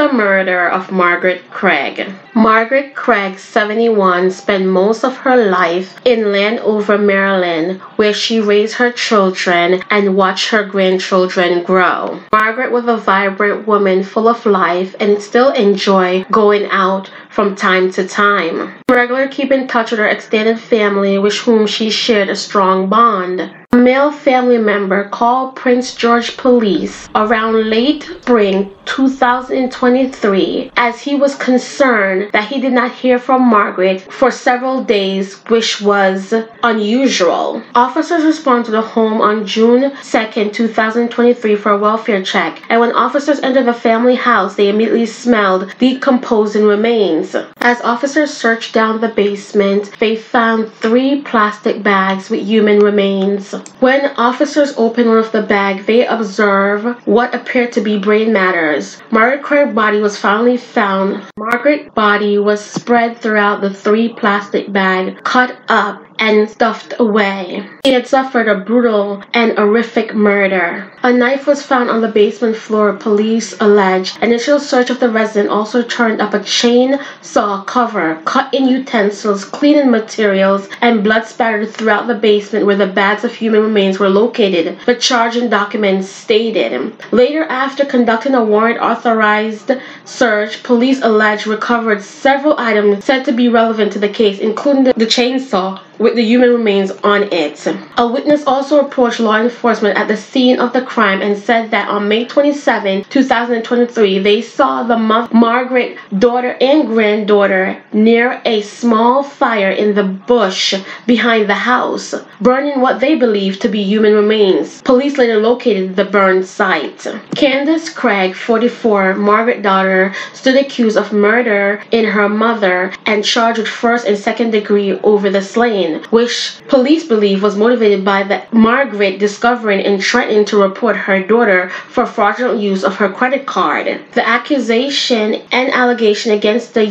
the murder of Margaret Craig. Margaret Craig, 71, spent most of her life in Landover, Maryland, where she raised her children and watched her grandchildren grow. Margaret was a vibrant woman full of life and still enjoyed going out from time to time. She regularly kept in touch with her extended family, with whom she shared a strong bond. A male family member called Prince George Police around late spring 2023 as he was concerned that he did not hear from Margaret for several days, which was unusual. Officers responded to the home on June 2nd, 2023 for a welfare check, and when officers entered the family house, they immediately smelled decomposing remains. As officers searched down the basement, they found 3 plastic bags with human remains. When officers opened one of the bags, they observed what appeared to be brain matter. Margaret Craig's body was finally found. Margaret's body was spread throughout the 3 plastic bags, cut up and stuffed away. She had suffered a brutal and horrific murder. A knife was found on the basement floor, police allege. Initial search of the residence also turned up a chainsaw cover, cut-in utensils, cleaning materials, and blood spattered throughout the basement where the bags of human remains were located, the charging documents stated. Later, after conducting a warrant-authorized search, police allege recovered several items said to be relevant to the case, including the chainsaw with the human remains on it. A witness also approached law enforcement at the scene of the crime and said that on May 27, 2023, they saw the Margaret daughter and granddaughter near a small fire in the bush behind the house, burning what they believed to be human remains. Police later located the burned site. Candace Craig, 44, Margaret's daughter, stood accused of murder in her mother and charged with first and second degree over the slaying, which police believe was motivated by Margaret discovering and threatening to report her daughter for fraudulent use of her credit card. The accusation and allegation against the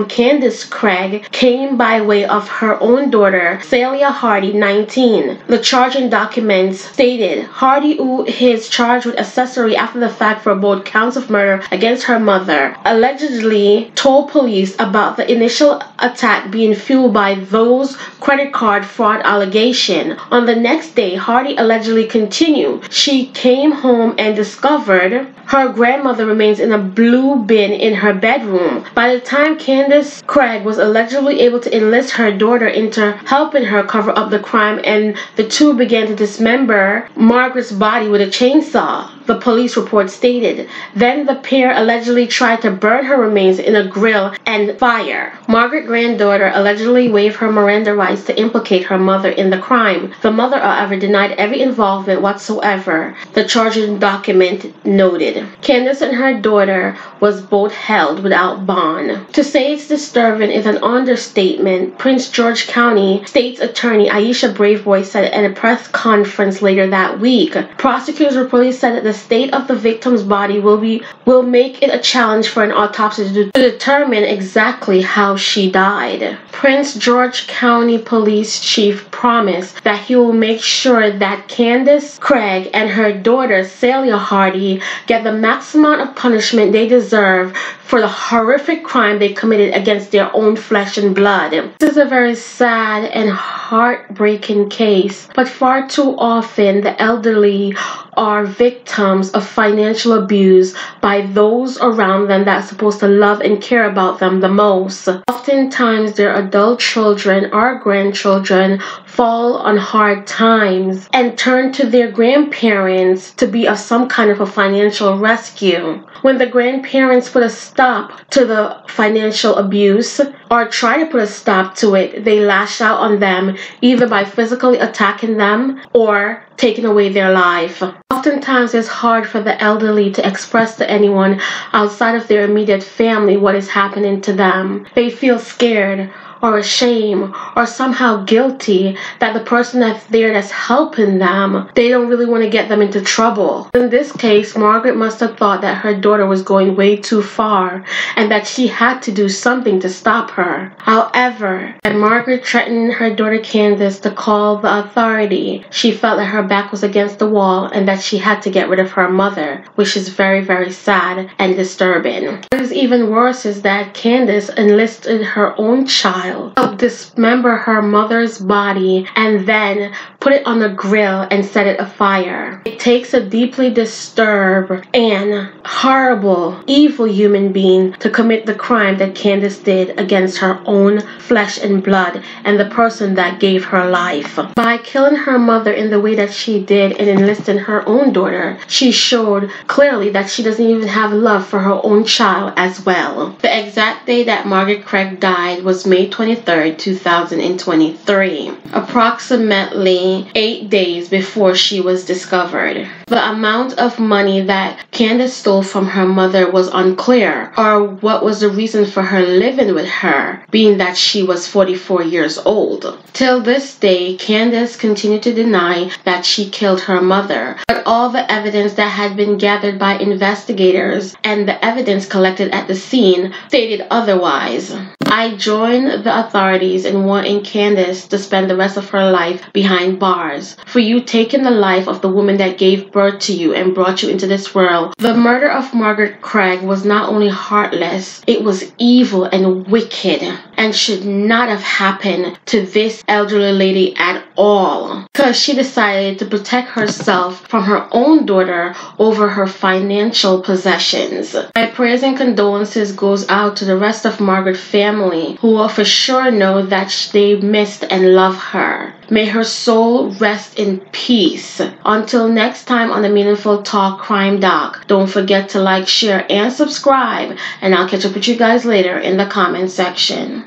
Candace Craig came by way of her own daughter, Celia Hardy, 19. The charging documents stated Hardy, who is charged with accessory after the fact for both counts of murder against her mother, allegedly told police about the initial attack being fueled by those credit card fraud allegation. On the next day, Hardy allegedly continued. She came home and discovered her grandmother remains in a blue bin in her bedroom. By the time Candace Craig was allegedly able to enlist her daughter into helping her cover up the crime, and the two began to dismember Margaret's body with a chainsaw, the police report stated. Then the pair allegedly tried to burn her remains in a grill and fire. Margaret's granddaughter allegedly waived her Miranda rights to implicate her mother in the crime. The mother, however, denied every involvement whatsoever, the charging document noted. Candace and her daughter was both held without bond. To say it's disturbing is an understatement, Prince George County State's Attorney Aisha Braveboy said at a press conference later that week. Prosecutors reportedly said that the state of the victim's body will make it a challenge for an autopsy to determine exactly how she died. Prince George County Police Chief promised that he will make sure that Candace Craig and her daughter Celia Hardy get the maximum amount of punishment they deserve for the horrific crime they committed against their own flesh and blood. This is a very sad and heartbreaking case, but far too often the elderly are victims of financial abuse by those around them that are supposed to love and care about them the most. Oftentimes their adult children or grandchildren fall on hard times and turn to their grandparents to be of some kind of a financial rescue. When the grandparents put a stop to the financial abuse or try to put a stop to it, they lash out on them either by physically attacking them or taking away their life. Oftentimes it's hard for the elderly to express to anyone outside of their immediate family what is happening to them. They feel scared or ashamed or somehow guilty that the person that's there that's helping them, they don't really want to get them into trouble. In this case, Margaret must have thought that her daughter was going way too far and that she had to do something to stop her. However, when Margaret threatened her daughter Candace to call the authority, she felt that her back was against the wall and that she had to get rid of her mother, which is very, very sad and disturbing. What is even worse is that Candace enlisted her own child to dismember her mother's body and then put it on a grill and set it afire. It takes a deeply disturbed and horrible, evil human being to commit the crime that Candace did against her own flesh and blood and the person that gave her life. By killing her mother in the way that she did and enlisting her own daughter, she showed clearly that she doesn't even have love for her own child as well. The exact day that Margaret Craig died was May 23rd, 2023, approximately 8 days before she was discovered. The amount of money that Candace stole from her mother was unclear, or what was the reason for her living with her, being that she was 44 years old. Till this day, Candace continued to deny that she killed her mother, but all the evidence that had been gathered by investigators and the evidence collected at the scene stated otherwise. I join the authorities in wanting Candace to spend the rest of her life behind bars for you taking the life of the woman that gave birth to you and brought you into this world. The murder of Margaret Craig was not only heartless, it was evil and wicked and should not have happened to this elderly lady at all, because she decided to protect herself from her own daughter over her financial possessions. My prayers and condolences goes out to the rest of Margaret's family, who will for sure know that they missed and love her. May her soul rest in peace. Until next time on the Meaningful Talk Crime Doc, don't forget to like, share, and subscribe, and I'll catch up with you guys later in the comment section.